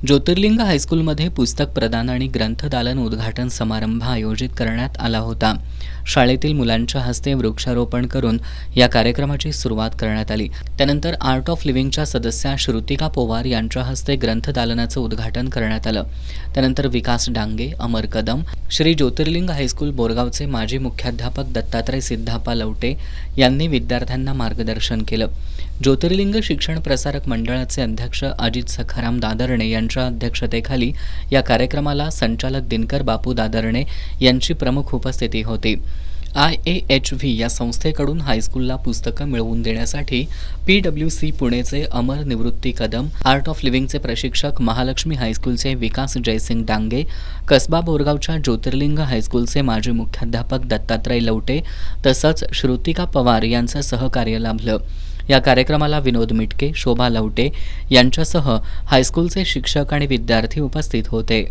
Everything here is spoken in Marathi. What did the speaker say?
ज्योतिर्लिंग हायस्कूलमध्ये पुस्तक प्रदान आणि ग्रंथदालन उद्घाटन समारंभ आयोजित करण्यात आला होता. शाळेतील मुलांच्या हस्ते वृक्षारोपण करून या कार्यक्रमाची सुरुवात करण्यात आली. त्यानंतर आर्ट ऑफ लिव्हिंगच्या सदस्या श्रुतिका पोवार यांच्या हस्ते ग्रंथदालनाचं उद्घाटन करण्यात आलं. त्यानंतर विकास डांगे, अमर कदम, श्री ज्योतिर्लिंग हायस्कूल बोरगावचे माजी मुख्याध्यापक दत्तात्रय सिद्धापा लवटे यांनी विद्यार्थ्यांना मार्गदर्शन केलं. ज्योतिर्लिंग शिक्षण प्रसारक मंडळाचे अध्यक्ष अजित सखाराम दादरणे यांच्या अध्यक्षतेखाली या कार्यक्रमाला संचालक दिनकर बापू दादरणे यांची प्रमुख उपस्थिती होती. IAHV या संस्थेकडून हायस्कूलला पुस्तकं मिळवून देण्यासाठी PWC पुणेचे अमर निवृत्ती कदम, आर्ट ऑफ लिव्हिंगचे प्रशिक्षक महालक्ष्मी हायस्कूलचे विकास जयसिंग डांगे, कसबा बोरगावच्या ज्योतिर्लिंग हायस्कूलचे माजी मुख्याध्यापक दत्तात्रय लवटे तसंच श्रुतिका पवार यांचं सहकार्य लाभलं. या कार्यक्रमाला विनोद मिटके, शोभा लवटे यांच्यासह हायस्कूलचे शिक्षक आणि विद्यार्थी उपस्थित होते.